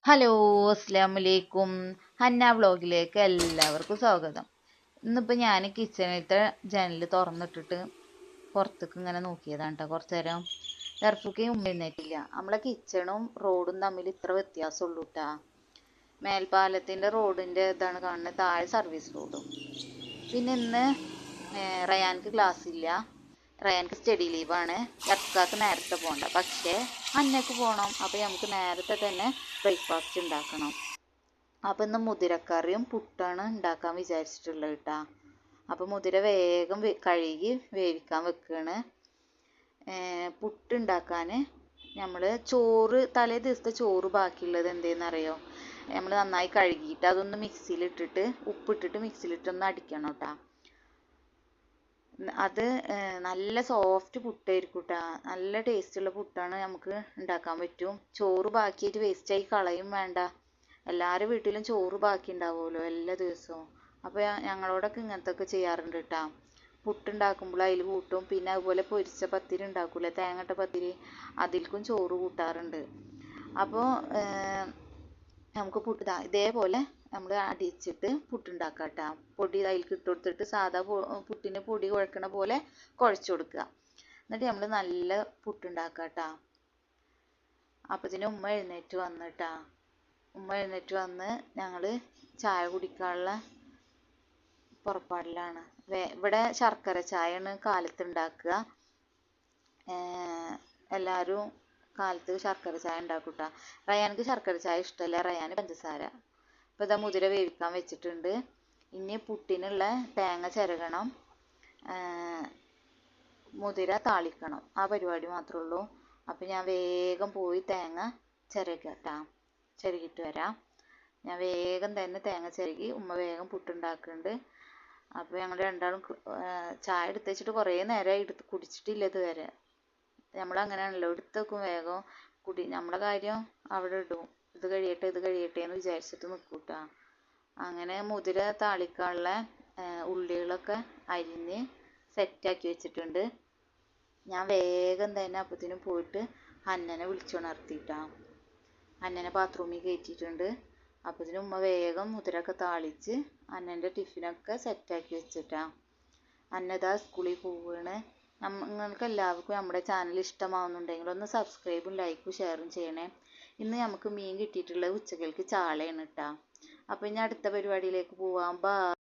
Hello, അസ്സലാമലൈക്കും. Hannah വ്ളോഗിലേക്ക് എല്ലാവർക്കും സ്വാഗതം. ഇന്നിപ്പോൾ ഞാൻ കിച്ചണിലത്തെ ജനൽ തുറന്നിട്ടിട്ട് പുറത്തേക്ക് ഇങ്ങനെ നോക്കിയതാണ് കേട്ടോ. കുറച്ച് നേരം ദർഫുക്കയും ഉമ്മ എഴുന്നേറ്റില്ല. നമ്മളെ കിച്ചണും റോഡും തമ്മിൽ ഇത്ര വ്യത്യാസമുള്ളൂ കേട്ടാ. മേൽപ്പാലത്തിൻ്റെ റോഡിൻ്റെ ഇതാണ് കാണുന്നത്, താഴെ സർവീസ് റോഡും. പിന്നെ ഇന്ന് റയാൻക്ക് ക്ലാസ് ഇല്ല, റയാൻക്ക് സ്റ്റഡി ലീവാണ്. ഇർക്കാക്ക് നേരത്തെ പോകണ്ട, പക്ഷേ അന്നക്ക് പോകണം. അപ്പോൾ നമുക്ക് നേരത്തെ തന്നെ ബ്രേക്ക്ഫാസ്റ്റ് ഉണ്ടാക്കണം. അപ്പോൾ ഇന്ന് മുതിരക്കറിയും പുട്ടാണ് ഉണ്ടാക്കാൻ വിചാരിച്ചിട്ടുള്ളത് കേട്ടാ. അപ്പോൾ മുതിര വേഗം കഴുകി വേവിക്കാൻ വെക്കുകയാണ്. പുട്ടുണ്ടാക്കാൻ നമ്മൾ ചോറ്, തലേ ദിവസത്തെ ചോറ് ബാക്കിയുള്ളത് എന്തെന്നറിയോ, നമ്മൾ നന്നായി കഴുകിയിട്ട് അതൊന്ന് മിക്സിയിലിട്ടിട്ട് ഉപ്പിട്ടിട്ട് മിക്സിയിലിട്ടൊന്ന് അടിക്കണം കേട്ടോ. അത് നല്ല സോഫ്റ്റ് പുട്ടായിരിക്കും കേട്ടോ. നല്ല ടേസ്റ്റുള്ള പുട്ടാണ്, നമുക്ക് ഉണ്ടാക്കാൻ പറ്റും. ചോറ് ബാക്കിയായിട്ട് വേസ്റ്റായി കളയും വേണ്ട. എല്ലാവരുടെ വീട്ടിലും ചോറ് ബാക്കി ഉണ്ടാവുമല്ലോ എല്ലാ ദിവസവും. അപ്പോൾ ഞങ്ങളോടൊക്കെ ഇങ്ങനത്തെ ഒക്കെ ചെയ്യാറുണ്ട് കേട്ടോ. പുട്ടുണ്ടാക്കുമ്പോൾ അതിൽ കൂട്ടും. പിന്നെ അതുപോലെ പൊരിച്ച പത്തിരി ഉണ്ടാക്കൂലേ, തേങ്ങട്ട പത്തിരി, അതിൽക്കും ചോറ് കൂട്ടാറുണ്ട്. അപ്പോൾ നമുക്ക് പുട്ട് ഇതേപോലെ നമ്മൾ അടിച്ചിട്ട് പുട്ടുണ്ടാക്കാം കേട്ടോ. പൊടി അതിലേക്ക് ഇട്ട് കൊടുത്തിട്ട് സാധാ പുട്ടിന് പൊടി കുഴക്കണ പോലെ കുഴച്ച് കൊടുക്കുക. എന്നിട്ട് നമ്മൾ നല്ല പുട്ടുണ്ടാക്കാം കേട്ടോ. അപ്പത്തിന് ഉമ്മ എഴുന്നേറ്റ് വന്ന് കേട്ടോ. ഉമ്മ എഴുന്നേറ്റ് വന്ന് ഞങ്ങൾ ചായ കുടിക്കാനുള്ള പുറപ്പാടിലാണ്. ഇവിടെ ശർക്കര ചായയാണ് കാലത്ത് ഉണ്ടാക്കുക. എല്ലാവരും കാലത്ത് ശർക്കര ചായ ഉണ്ടാക്കും കേട്ടോ. റയാൻക്ക് ശർക്കര ചായ ഇഷ്ടമല്ല, റയാൻ പഞ്ചസാര. ഇപ്പോൾ ഇതാ മുതിര വേവിക്കാൻ വെച്ചിട്ടുണ്ട്. ഇനി പുട്ടിനുള്ള തേങ്ങ ചിരകണം, മുതിര താളിക്കണം, ആ പരിപാടി മാത്രമേ ഉള്ളൂ. അപ്പോൾ ഞാൻ വേഗം പോയി തേങ്ങ ചിരകട്ടാ, ചിരകിയിട്ട് വരാം. ഞാൻ വേഗം തന്നെ തേങ്ങ ചിരകി, ഉമ്മ വേഗം പുട്ടുണ്ടാക്കുന്നുണ്ട്. അപ്പോൾ ഞങ്ങൾ രണ്ടാളും ചായ എടുത്ത് വെച്ചിട്ട് കുറേ നേരമായി കുടിച്ചിട്ടില്ല ഇതുവരെ. നമ്മളങ്ങനെയാണല്ലോ, എടുത്ത് വെക്കും വേഗം നമ്മളെ കാര്യം അവിടെ ഇടും. ഇത് കഴിയട്ടെ എന്ന് വിചാരിച്ചിട്ട് നിൽക്കും കേട്ടോ. അങ്ങനെ മുതിര താളിക്കാനുള്ള ഉള്ളികളൊക്കെ അരിഞ്ഞ് സെറ്റാക്കി വെച്ചിട്ടുണ്ട്. ഞാൻ വേഗം തന്നെ അപ്പത്തിനും പോയിട്ട് അന്നനെ വിളിച്ചുണർത്തിയിട്ടാ. അന്നനെ ബാത്റൂമിൽ കയറ്റിയിട്ടുണ്ട്. അപ്പത്തിനും ഉമ്മ വേഗം മുതിരൊക്കെ താളിച്ച് അന്നൻ്റെ ടിഫിനൊക്കെ സെറ്റാക്കി വെച്ചിട്ടാ. അന്നതാ സ്കൂളിൽ പോവുകയാണ്. നിങ്ങൾക്ക് എല്ലാവർക്കും നമ്മുടെ ചാനൽ ഇഷ്ടമാവുന്നുണ്ടെങ്കിൽ ഒന്ന് സബ്സ്ക്രൈബും ലൈക്കും ഷെയറും ചെയ്യണേ. ഇന്ന് നമുക്ക് മീൻ കിട്ടിയിട്ടുള്ളത് ഉച്ചക്കൽക്ക് ചാളയാണ് കേട്ടോ. അപ്പോൾ ഇനി അടുത്ത പരിപാടിയിലേക്ക് പോവാം. ബൈ.